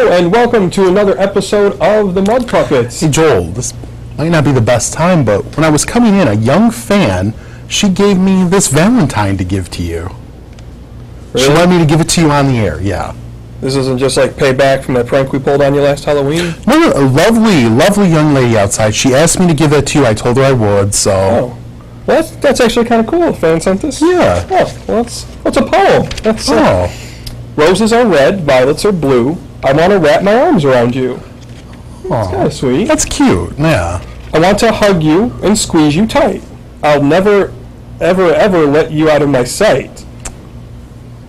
Hello and welcome to another episode of The Mud Puppets. Hey Joel, this might not be the best time, but when I was coming in, a young fan, she gave me this Valentine to give to you. Really? She wanted me to give it to you on the air, yeah. This isn't just like payback from that prank we pulled on you last Halloween? No, a lovely young lady outside. She asked me to give that to you. I told her I would, so... Oh. Well, that's actually kind of cool. The fan sent this? Yeah. Oh, well, what's a poem? Roses are red, violets are blue. I want to wrap my arms around you. That's kind of sweet. That's cute, yeah. I want to hug you and squeeze you tight. I'll never, ever let you out of my sight.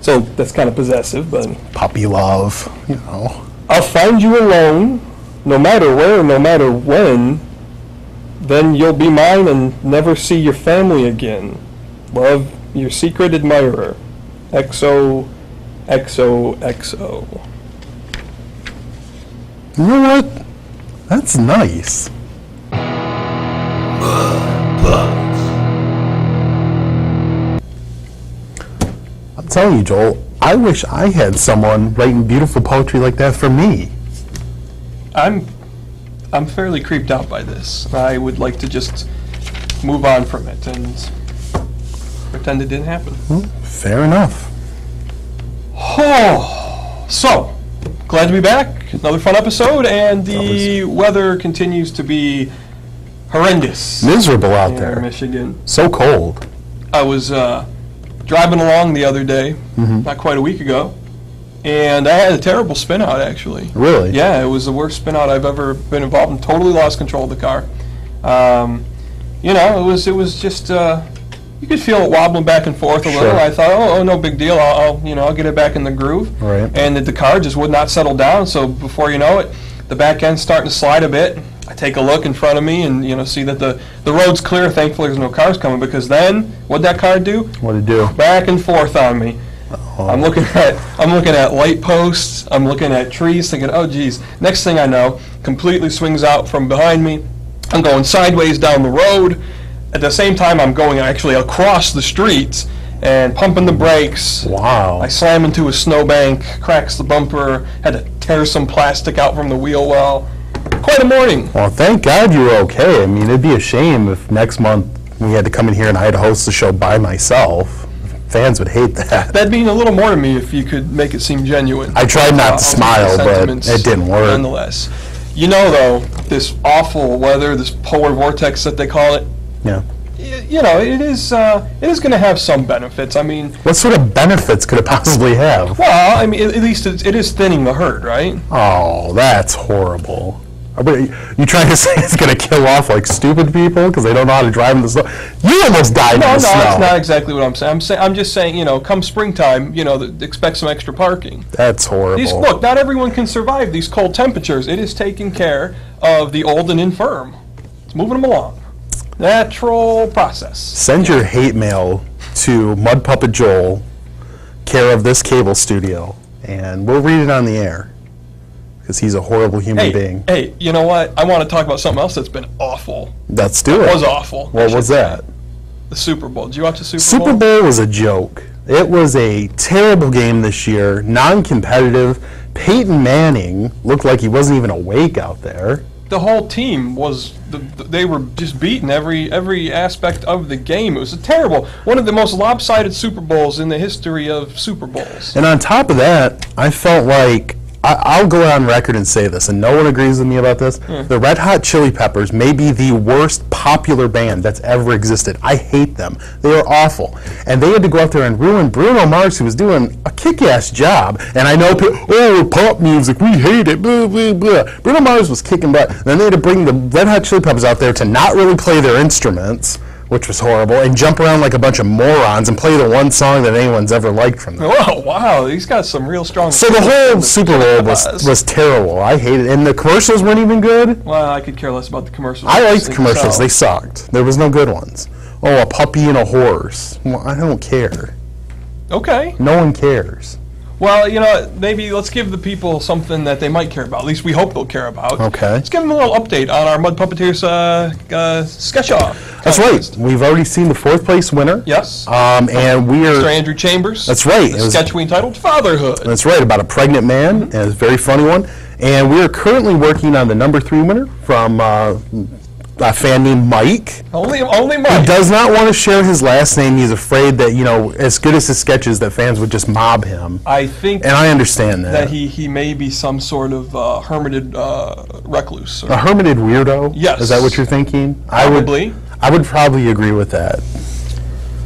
So that's kind of possessive, but... Puppy love, you know. I'll find you alone, no matter where, no matter when. Then you'll be mine and never see your family again. Love, your secret admirer. XO, XO, XO. You know what? That's nice. I'm telling you, Joel, I wish I had someone writing beautiful poetry like that for me. I'm fairly creeped out by this. I would like to just move on from it and pretend it didn't happen. Fair enough. Oh, so glad to be back. Another fun episode, and the weather continues to be horrendous. Miserable out there. In Michigan. So cold. I was driving along the other day, not quite a week ago, and I had a terrible spin out, actually. Really? Yeah, it was the worst spin out I've ever been involved in. Totally lost control of the car. You know, it was just you could feel it wobbling back and forth a little. I thought, oh, no big deal. I'll get it back in the groove. Right. And the car just would not settle down. So before you know it, the back end's starting to slide a bit. I take a look in front of me and see that the road's clear. Thankfully, there's no cars coming, because then what'd that car do? What'd it do? Back and forth on me. I'm looking at light posts. I'm looking at trees, thinking, oh geez. Next thing I know, completely swings out from behind me. I'm going sideways down the road. At the same time, I'm going actually across the streets and pumping the brakes. Wow. I slam into a snowbank, cracks the bumper, had to tear some plastic out from the wheel well. Quite a morning. Well, thank God you were okay. I mean, it'd be a shame if next month we had to come in here and I had to host the show by myself. Fans would hate that. That'd mean a little more to me if you could make it seem genuine. I tried not to smile, but it didn't work. Nonetheless. You know, though, this awful weather, this polar vortex that they call it, yeah. You know, it is going to have some benefits. I mean, what sort of benefits could it possibly have? Well, I mean, at least it is thinning the herd, right? Oh, that's horrible. You trying to say it's going to kill off like stupid people because they don't know how to drive in the snow? You almost died in the snow. No, that's not exactly what I'm saying. I'm just saying, come springtime, expect some extra parking. That's horrible. Look, not everyone can survive these cold temperatures. It is taking care of the old and infirm. It's moving them along. Natural process. Send your hate mail to Mud Puppet Joel, care of this cable studio, and we'll read it on the air. Because he's a horrible human being. Hey, you know what? I want to talk about something else that's been awful. Let's do it. It was awful. What was that? The Super Bowl. Did you watch the Super Bowl? Super Bowl was a joke. It was a terrible game this year, non-competitive. Peyton Manning looked like he wasn't even awake out there. The whole team was, they were just beating every aspect of the game. It was one of the most lopsided Super Bowls in the history of Super Bowls. And on top of that, I felt like, I'll go on record and say this, and no one agrees with me about this. The Red Hot Chili Peppers may be the worst popular band that's ever existed. I hate them. They are awful. And they had to go out there and ruin Bruno Mars, who was doing a kick-ass job. And I know people, pop music, we hate it, blah, blah, blah. Bruno Mars was kicking butt. Then they had to bring the Red Hot Chili Peppers out there to not really play their instruments, which was horrible, and jump around like a bunch of morons and play the one song that anyone's ever liked from them. Oh, wow, he's got some real strong... So the whole Super Bowl was terrible. I hated it. And the commercials weren't even good. Well, I could care less about the commercials. I liked the commercials. They sucked. There was no good ones. Oh, a puppy and a horse. Well, I don't care. Okay. No one cares. Well, maybe let's give the people something that they might care about. At least we hope they'll care about. Okay. Let's give them a little update on our Mud Puppeteers sketch-off. That's right. We've already seen the 4th place winner. Yes. And we are... Mr. Andrew Chambers. That's right. The sketch we entitled Fatherhood. That's right, about a pregnant man, and it's a very funny one. And we are currently working on the number 3 winner from a fan named Mike. Only Mike. He does not want to share his last name. He's afraid that, as good as his sketches, that fans would just mob him. I think, and I understand that. That he may be some sort of hermited recluse. A hermited weirdo? Yes. Is that what you're thinking? Probably. I would probably agree with that.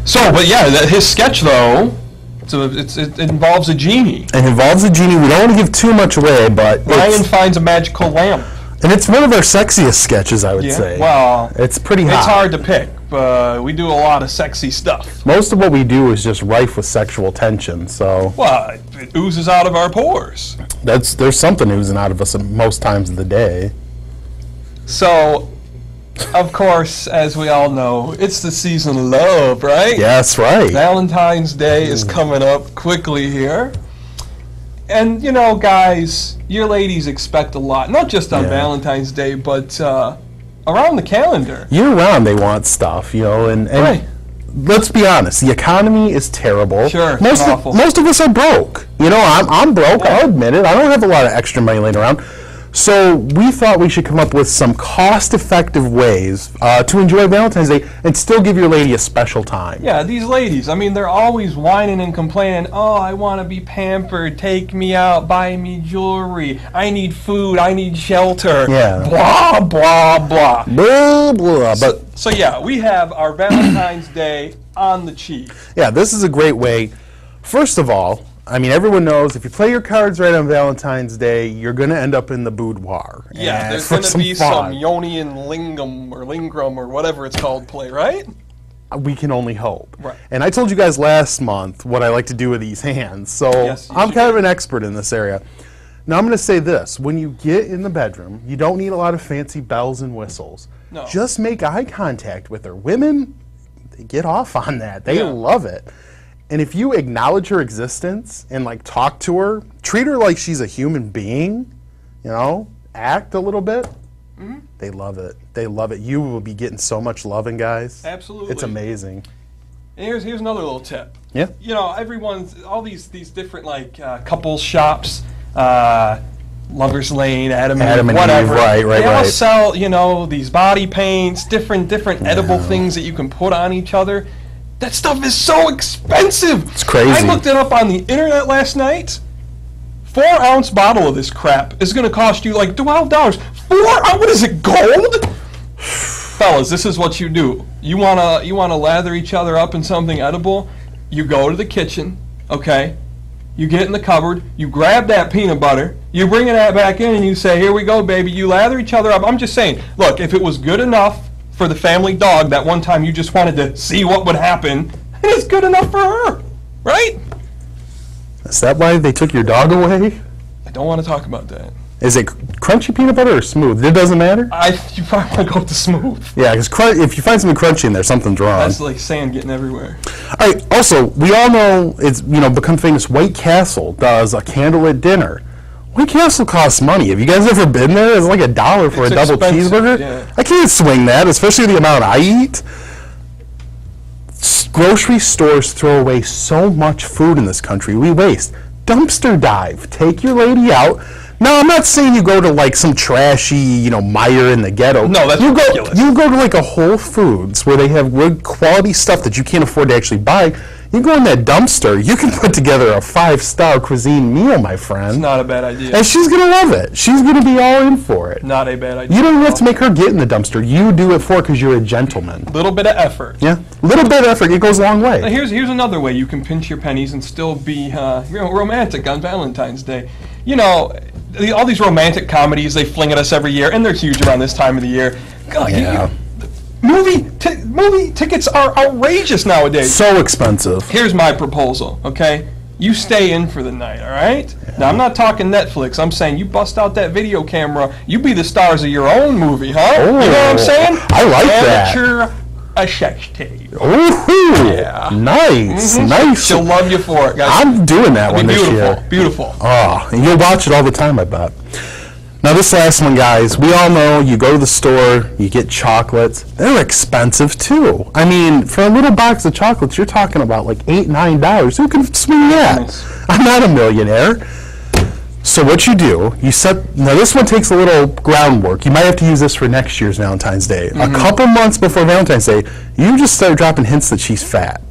So, but yeah, his sketch though, it involves a genie. It involves a genie. We don't want to give too much away, but Ryan finds a magical lamp. And it's one of our sexiest sketches, I would say. Well, it's pretty hot. It's hard to pick, but we do a lot of sexy stuff. Most of what we do is just rife with sexual tension, so. Well, it oozes out of our pores. There's something oozing out of us most times of the day. So, of course, as we all know, it's the season of love, right? Yeah, that's right. Valentine's Day is coming up quickly here. And, guys, your ladies expect a lot, not just on Valentine's Day, but around the calendar. Year-round they want stuff, and right. Let's be honest, the economy is terrible. Sure, most of us are broke. I'm broke, I'll admit it. I don't have a lot of extra money laying around. So we thought we should come up with some cost-effective ways to enjoy Valentine's Day and still give your lady a special time. Yeah, these ladies, they're always whining and complaining, oh, I want to be pampered, take me out, buy me jewelry, I need food, I need shelter, blah, blah, blah. Blah, blah. So yeah, we have our Valentine's Day on the cheap. Yeah, this is a great way. First of all, everyone knows if you play your cards right on Valentine's Day, you're going to end up in the boudoir. Yeah, there's going to be some Yoni and Lingam or whatever it's called play, right? We can only hope. Right. And I told you guys last month what I like to do with these hands, so I'm kind of an expert in this area. Now I'm going to say this. When you get in the bedroom, you don't need a lot of fancy bells and whistles. No. Just make eye contact with her. Women, they get off on that. They love it. And if you acknowledge her existence and talk to her, treat her like she's a human being, act a little bit, they love it. They love it. You will be getting so much loving, guys. Absolutely. It's amazing. And here's another little tip. Yeah. All these different couples shops, Lover's Lane, Adam and whatever. Eve, right. They all sell, these body paints, different edible things that you can put on each other. That stuff is so expensive. It's crazy. I looked it up on the internet last night. 4-ounce bottle of this crap is going to cost you $12. What is it, gold? Fellas, this is what you do. You wanna lather each other up in something edible. You go to the kitchen, okay? You get in the cupboard. You grab that peanut butter. You bring it back in, and you say, "Here we go, baby." You lather each other up. I'm just saying. Look, if it was good enough for the family dog that one time you just wanted to see what would happen, and it's good enough for her, right? Is that why they took your dog away? I don't want to talk about that. Is it crunchy peanut butter or smooth? It doesn't matter? You probably want to go with the smooth. Yeah, because if you find something crunchy in there, something's wrong. That's like sand getting everywhere. All right, also, we all know it's become famous. White Castle does a candlelit dinner. White Castle costs money. Have you guys ever been there? It's $1 for a double cheeseburger. Yeah. I can't swing that, especially the amount I eat. Grocery stores throw away so much food in this country. We waste. Dumpster dive. Take your lady out. Now, I'm not saying you go to some trashy, Meijer in the ghetto. No, that's ridiculous. You go to a Whole Foods where they have good quality stuff that you can't afford to actually buy. You go in that dumpster, you can put together a 5-star cuisine meal, my friend. It's not a bad idea. And she's going to love it. She's going to be all in for it. Not a bad idea. You don't have to make her get in the dumpster. You do it for her because you're a gentleman. Little bit of effort. Yeah, little bit of effort. It goes a long way. Now here's another way you can pinch your pennies and still be romantic on Valentine's Day. All these romantic comedies, they fling at us every year, and they're huge around this time of the year. God, yeah. Movie tickets are outrageous nowadays. So expensive. Here's my proposal, okay? You stay in for the night, all right? Yeah. Now, I'm not talking Netflix. I'm saying you bust out that video camera. You be the stars of your own movie, huh? Oh, you know what I'm saying? I like that. Amateur a sex tape. Ooh, yeah. Nice, nice. She'll love you for it, guys. I'm doing that one this year. Beautiful. Oh, and you'll watch it all the time, I bet. Now this last one, guys, we all know you go to the store, you get chocolates. They're expensive too. For a little box of chocolates, you're talking about $8, $9. Who can swing that? I'm not a millionaire. So what you do, now this one takes a little groundwork. You might have to use this for next year's Valentine's Day. A couple months before Valentine's Day, you just start dropping hints that she's fat.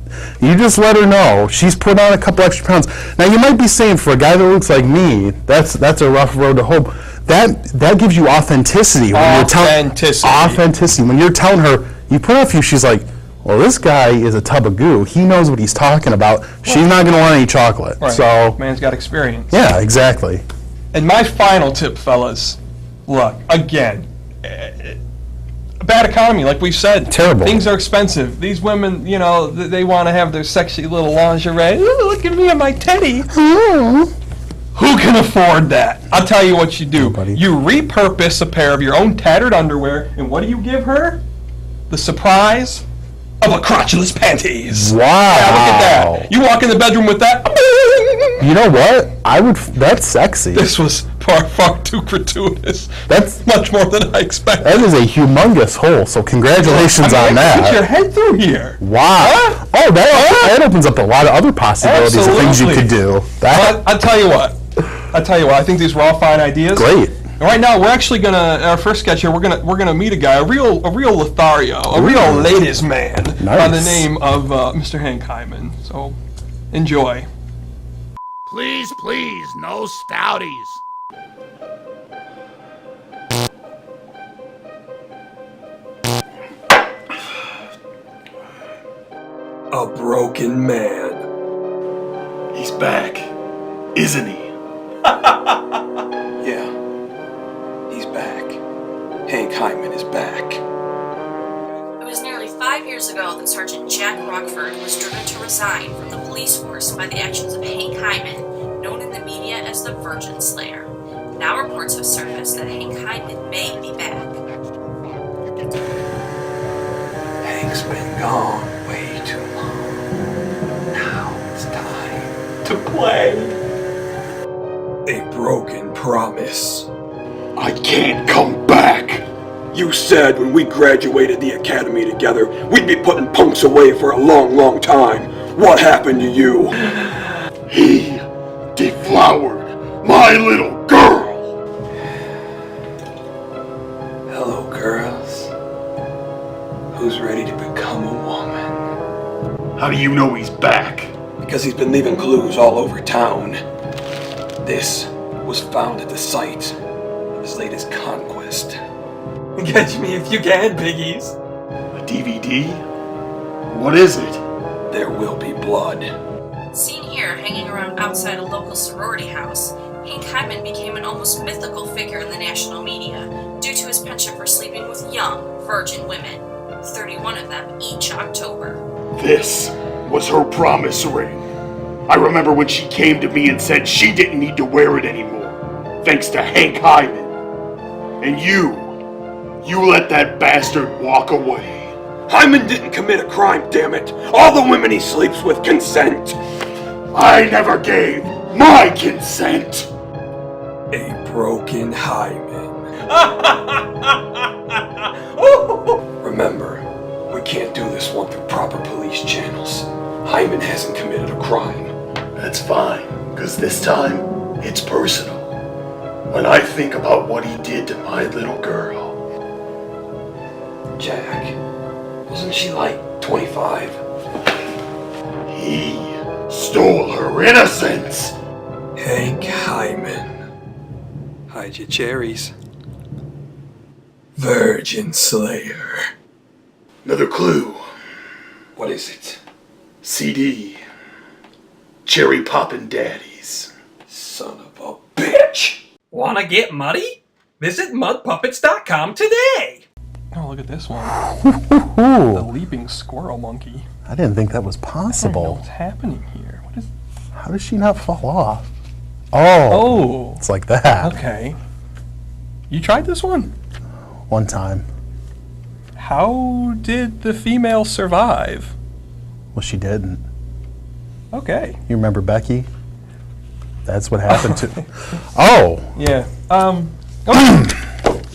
You just let her know she's put on a couple extra pounds. Now you might be saying, for a guy that looks like me, that's a rough road to hoe. That gives you authenticity. Authenticity. When you're telling her you put on a few, she's like, well, this guy is a tub of goo. He knows what he's talking about. She's not going to want any chocolate. Right. So man's got experience. Yeah, exactly. And my final tip, fellas, look, again, bad economy, like we've said. Terrible. Things are expensive. These women, you know, they want to have their sexy little lingerie. Ooh, look at me and my teddy. Who can afford that? I'll tell you what you do. Nobody. You repurpose a pair of your own tattered underwear, and what do you give her? The surprise of a crotchless panties. Wow. Yeah, look at that. You walk in the bedroom with that. You know what? That's sexy. This was far too gratuitous. That's much more than I expected. That is a humongous hole, so congratulations on that. Put your head through here. Wow. Huh? Oh, that opens up a lot of other possibilities of things you could do. I'll tell you what. I think these were all fine ideas. Great. Right now, we're actually gonna, our first sketch here, we're gonna meet a guy, a real Lothario, a real ladies man, by the name of Mr. Hank Hyman. So, enjoy. Please, no stouties. A broken man. He's back, isn't he? Yeah, he's back. Hank Hyman is back. It was nearly 5 years ago that Sergeant Jack Rockford was driven to resign from the police force by the actions of Hank Hyman, known in the media as the Virgin Slayer. Now reports have surfaced that Hank Hyman may be back. Hank's been gone way too long. Now it's time to play. A broken promise. I can't come back. You said when we graduated the academy together, we'd be putting punks away for a long, long time. What happened to you? He deflowered my little girl. Hello, girls. Who's ready to become a woman? How do you know he's back? Because he's been leaving clues all over town. This was found at the site of his latest conquest. Catch me if you can, piggies. A DVD? What is it? There will be blood. Seen here hanging around outside a local sorority house, Hank Hyman became an almost mythical figure in the national media due to his penchant for sleeping with young, virgin women, 31 of them each October. This was her promise ring. I remember when she came to me and said she didn't need to wear it anymore, thanks to Hank Hyman. And you let that bastard walk away. Hyman didn't commit a crime, damn it. All the women he sleeps with consent. I never gave my consent. A broken Hyman. Remember, we can't do this one through proper police channels. Hyman hasn't committed a crime. That's fine, because this time, it's personal. When I think about what he did to my little girl. Jack, wasn't she like 25? He stole her innocence. Hank Hyman. Hide your cherries. Virgin Slayer. Another clue. What is it? CD. Cherry Poppin' Daddies. Son of a bitch! Wanna get muddy? Visit mudpuppets.com today! Oh, look at this one. The leaping squirrel monkey. I didn't think that was I don't know possible. what's happening here. What is... How does she not fall off? Oh. It's like that. Okay. You tried this one? One time. How did the female survive? Well, she didn't. Okay. You remember Becky? That's what happened to... Oh. Yeah. Okay.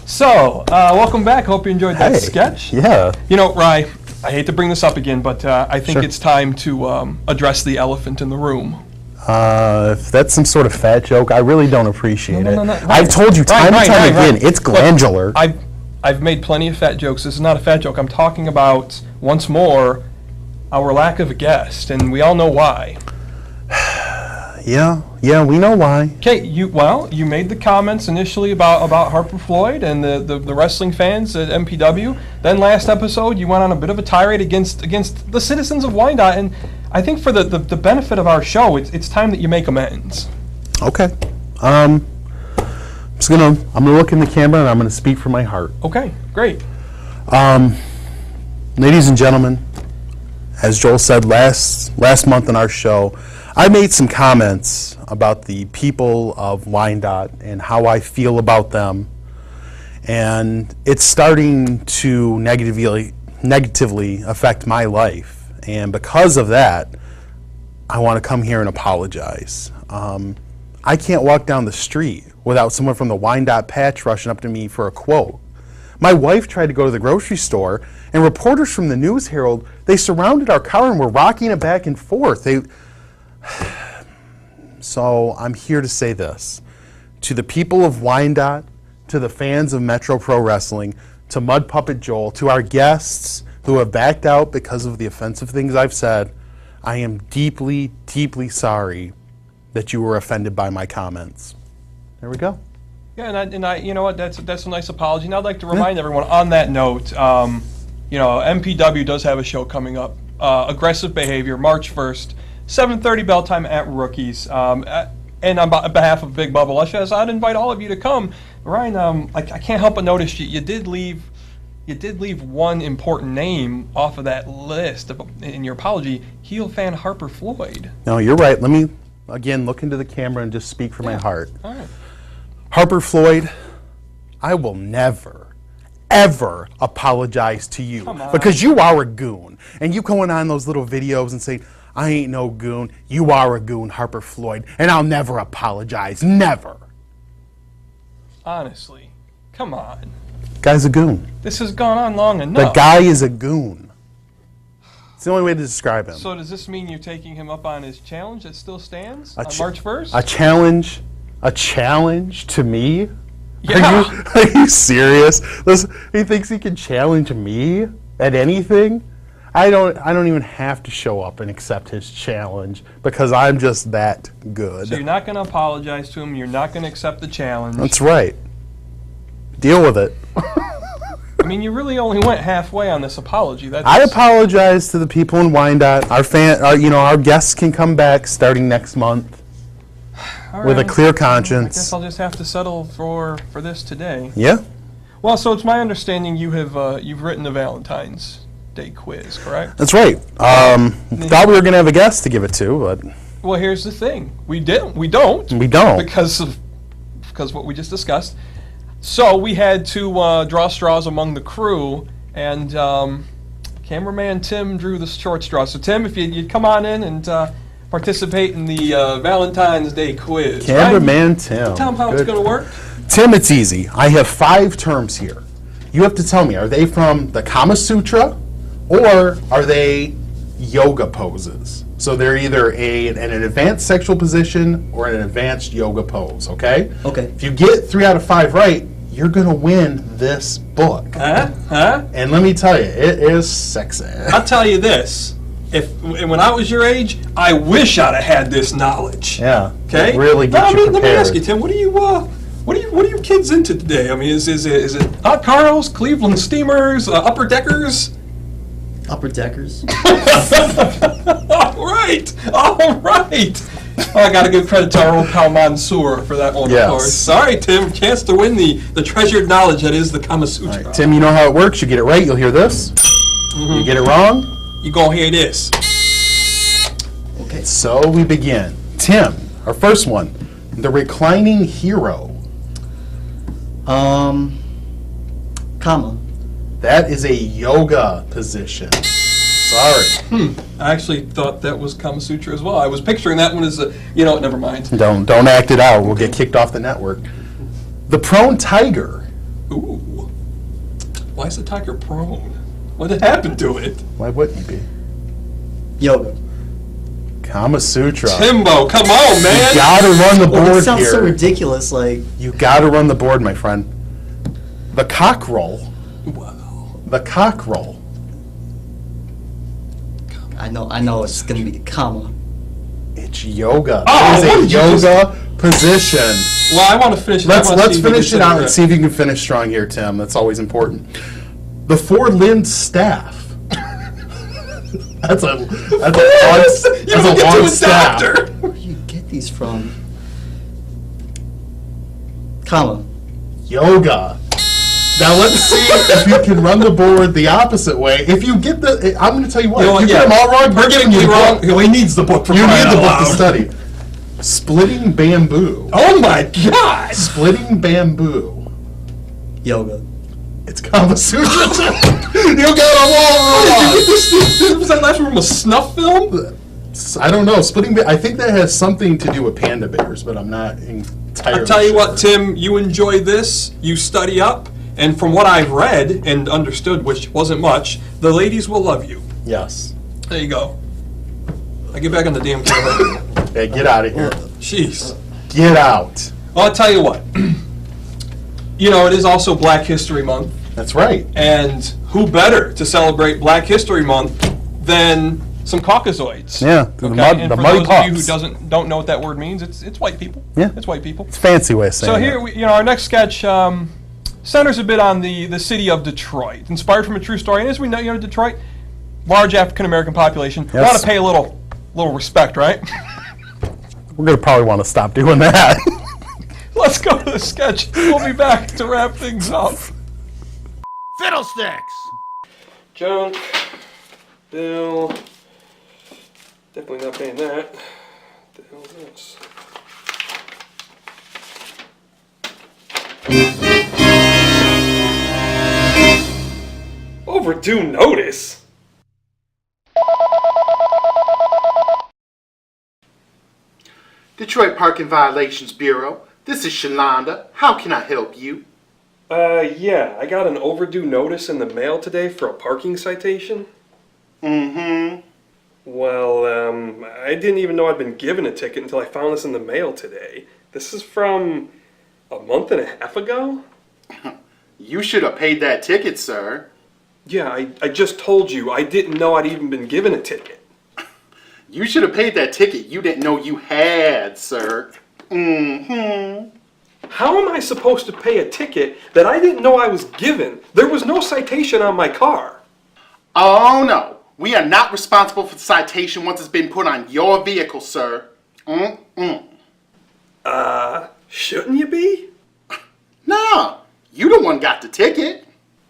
So, welcome back. Hope you enjoyed that sketch. Yeah. You know, Rye, I hate to bring this up again, but I think Sure. it's time to address the elephant in the room. If that's some sort of fat joke, I really don't appreciate it. No. I've told you time and time again, it's glandular. Look, I've made plenty of fat jokes. This is not a fat joke. I'm talking about, once more, our lack of a guest, and we all know why. Yeah, we know why. Okay, you made the comments initially about Harper Floyd and the wrestling fans at MPW. Then last episode, you went on a bit of a tirade against the citizens of Wyandotte, and I think for the benefit of our show, it's time that you make amends. Okay. I'm gonna look in the camera and I'm gonna speak from my heart. Okay, great. Ladies and gentlemen, as Joel said last month on our show, I made some comments about the people of Wyandotte and how I feel about them, and it's starting to negatively affect my life. And because of that, I want to come here and apologize. I can't walk down the street without someone from the Wyandotte Patch rushing up to me for a quote. My wife tried to go to the grocery store, and reporters from the News Herald, they surrounded our car and were rocking it back and forth. So I'm here to say this. To the people of Wyandotte, to the fans of Metro Pro Wrestling, to Mud Puppet Joel, to our guests who have backed out because of the offensive things I've said, I am deeply, deeply sorry that you were offended by my comments. There we go. Yeah, and I you know what, that's a nice apology. And I'd like to remind everyone on that note, MPW does have a show coming up, Aggressive Behavior, March 1st, 7:30 bell time at Rookies. And on behalf of Big Bubba Luscious, I'd invite all of you to come. Ryan, I can't help but notice you did leave one important name off of that list in your apology, heel fan Harper Floyd. No, you're right. Let me, again, look into the camera and just speak from my heart. All right. Harper Floyd, I will never, ever apologize to you because you are a goon. And you going on those little videos and saying, I ain't no goon. You are a goon, Harper Floyd, and I'll never apologize. Never. Honestly, come on. Guy's a goon. This has gone on long enough. The guy is a goon. It's the only way to describe him. So does this mean you're taking him up on his challenge that still stands on March 1st? A challenge to me? Yeah. Are you serious? Listen, he thinks he can challenge me at anything? I don't even have to show up and accept his challenge because I'm just that good. So you're not going to apologize to him. You're not going to accept the challenge. That's right. Deal with it. I mean, you really only went halfway on this apology. I apologize to the people in Wyandotte. Our guests can come back starting next month with a clear conscience. I guess I'll just have to settle for this today. Yeah. Well, so it's my understanding you've written the Valentine's Day quiz, correct? That's right. Thought we were going to have a guest to give it to, but well, here's the thing: we don't because what we just discussed. So we had to draw straws among the crew, and cameraman Tim drew the short straw. So Tim, if you'd come on in and participate in the Valentine's Day quiz. Cameraman Tim. Tell him how it's going to work. Tim, it's easy. I have 5 terms here. You have to tell me, are they from the Kama Sutra or are they yoga poses? So they're either an advanced sexual position or an advanced yoga pose, okay? Okay. If you get 3 out of 5 right, you're going to win this book. Huh? And let me tell you, it is sexy. I'll tell you this. When I was your age, I wish I'd have had this knowledge. Yeah. Okay? Really get you prepared. Let me ask you, Tim, what are you kids into today? I mean, is it hot cars, Cleveland steamers, upper deckers? Upper deckers. All right. Oh, I got to give credit to our old pal Mansoor for that one, Yes. of course. All right, Tim, chance to win the treasured knowledge that is the Kama Sutra. All right, Tim, you know how it works. You get it right, you'll hear this. You get it wrong, You gonna hear this. Okay. so we begin. Tim, our first one, the reclining hero. Comma. That is a yoga position. Sorry. I actually thought that was Kama Sutra as well. I was picturing that one as never mind. Don't act it out. We'll get kicked off the network. The prone tiger. Ooh. Why is the tiger prone? What had happened to it? Why wouldn't he be? Yoga. Kama Sutra. Timbo, come on, man. You gotta run the board It sounds here. so ridiculous. Like, You gotta run the board, my friend. The cock roll. The cock roll. I know it's gonna be comma. It's yoga. Oh, It what is did a you yoga position. Well, I want to finish it. Let's finish it out and see if you can finish strong here, Tim. That's always important. The four-limbed staff. That's a long staff. Where do you get these from? Comma. Yoga. Now let's see if you can run the board the opposite way. If you get the, I'm going to tell you what. You know what, if you get them all wrong, We're getting you wrong. He needs the book for You crying need the out book to loud. study. Splitting bamboo. Oh my God! Splitting bamboo. Yoga. It's Kama Sutra. You got them all wrong. Was that last one from a snuff film? I don't know. I think that has something to do with panda bears, but I'm not entirely I tell you sure. what, Tim, you enjoy this, you study up, and from what I've read and understood, which wasn't much, the ladies will love you. Yes. There you go. I get back on the damn camera. Hey, get out of here. Jeez. Get out. Well, I'll tell you what. You know, it is also Black History Month, That's right. and who better to celebrate Black History Month than some Caucasoids? Yeah, the And for muddy those of you who pups. don't know what that word means, it's white people. Yeah. It's white people. It's a fancy way of saying So it. here, our next sketch centers a bit on the city of Detroit, inspired from a true story. And as we know, Detroit, large African American population. Yes. Want to pay a little respect, right? We're going to probably want to stop doing that. Let's go to the sketch. We'll be back to wrap things up. Fiddlesticks! Junk, bill. Definitely not paying that. What the hell is this? Overdue notice? Detroit Parking Violations Bureau. This is Shalonda. How can I help you? Yeah, I got an overdue notice in the mail today for a parking citation. Mm-hmm. Well, I didn't even know I'd been given a ticket until I found this in the mail today. This is from a month and a half ago? You should have paid that ticket, sir. Yeah, I just told you, I didn't know I'd even been given a ticket. You should have paid that ticket you didn't know you had, sir. Mm-hmm. How am I supposed to pay a ticket that I didn't know I was given? There was no citation on my car. Oh, no. We are not responsible for the citation once it's been put on your vehicle, sir. Mm-mm. Shouldn't you be? No, you the one got the ticket.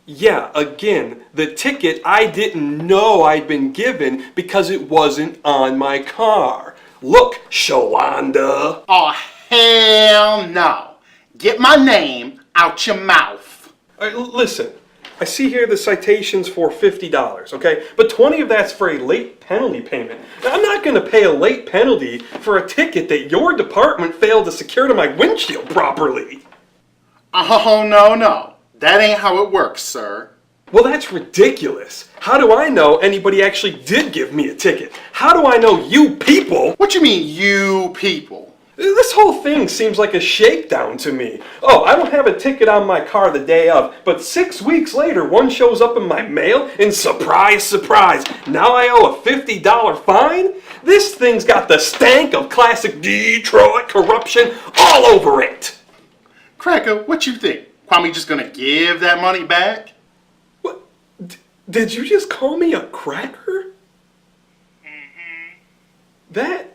Yeah, again, the ticket I didn't know I'd been given because it wasn't on my car. Look, Shawanda. Oh, hell no. Get my name out your mouth. All right, listen, I see here the citation's for $50, okay? But 20 of that's for a late penalty payment. Now, I'm not going to pay a late penalty for a ticket that your department failed to secure to my windshield properly. Oh, no. That ain't how it works, sir. Well, that's ridiculous. How do I know anybody actually did give me a ticket? How do I know you people? What you mean, you people? This whole thing seems like a shakedown to me. Oh, I don't have a ticket on my car the day of, but 6 weeks later, one shows up in my mail, and surprise, surprise, now I owe a $50 fine? This thing's got the stank of classic Detroit corruption all over it. Cracker, what you think? Kwame just gonna give that money back? What? Did you just call me a cracker? That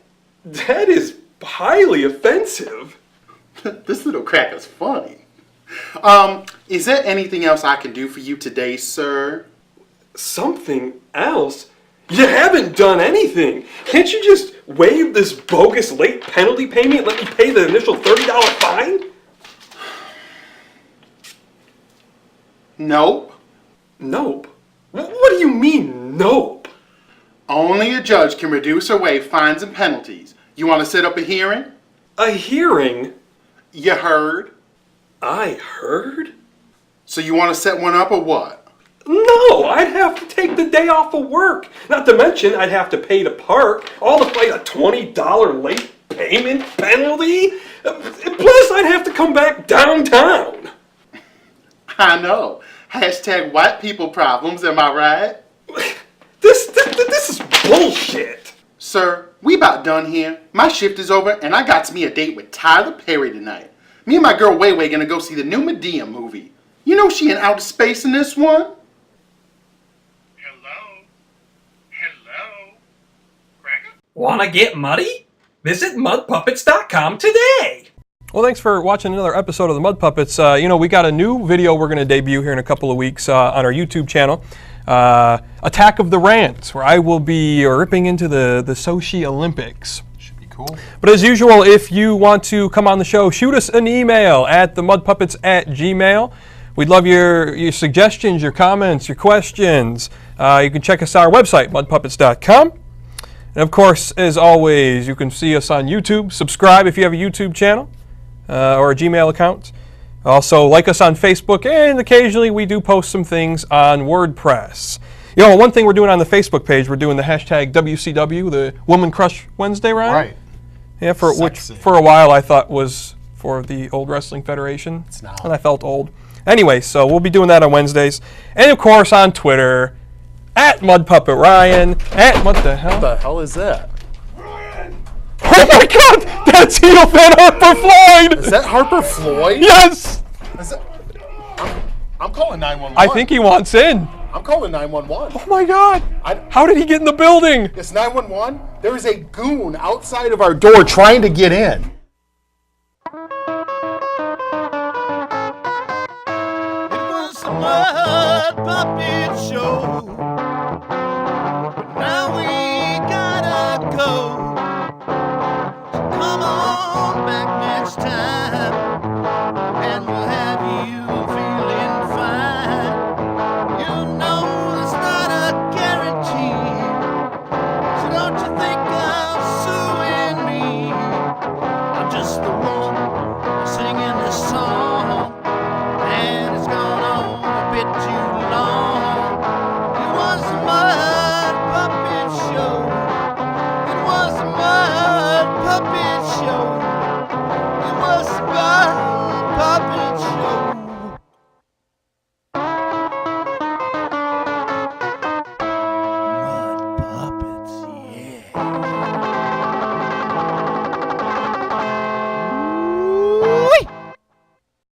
is highly offensive. This little cracker's funny. Is there anything else I can do for you today, sir? Something else? You haven't done anything. Can't you just waive this bogus late penalty payment and let me pay the initial $30 fine? Nope. Nope. What do you mean, nope? Only a judge can reduce or waive fines and penalties. You want to set up a hearing? A hearing? You heard. I heard? So you want to set one up or what? No, I'd have to take the day off of work. Not to mention, I'd have to pay to park, all to fight a $20 late payment penalty. Plus, I'd have to come back downtown. I know. Hashtag white people problems, am I right? This is bullshit. Sir, we about done here. My shift is over and I got me a date with Tyler Perry tonight. Me and my girl Wayway gonna go see the new Medea movie. You know she in outer space in this one? Wanna get muddy? Visit mudpuppets.com today. Well, thanks for watching another episode of the Mud Puppets. We got a new video we're going to debut here in a couple of weeks on our YouTube channel, Attack of the Rants, where I will be ripping into the Sochi Olympics. Should be cool. But as usual, if you want to come on the show, shoot us an email at themudpuppets@gmail.com. We'd love your suggestions, your comments, your questions. You can check us out on our website, mudpuppets.com. And of course, as always, you can see us on YouTube. Subscribe if you have a YouTube channel or a Gmail account. Also, like us on Facebook, and occasionally we do post some things on WordPress. One thing we're doing on the Facebook page, we're doing the hashtag WCW, the Woman Crush Wednesday, Ryan? Right. Yeah, which for a while I thought was for the Old Wrestling Federation. It's not. And I felt old. Anyway, so we'll be doing that on Wednesdays. And of course on Twitter, @MudPuppetRyan, what the hell? What the hell is that? Oh my God! That's heel fan Harper Floyd! Is that Harper Floyd? Yes! I'm calling 911. I think he wants in. I'm calling 911. Oh my God! How did he get in the building? It's 911. There is a goon outside of our door trying to get in. It was a Mud Puppet Show.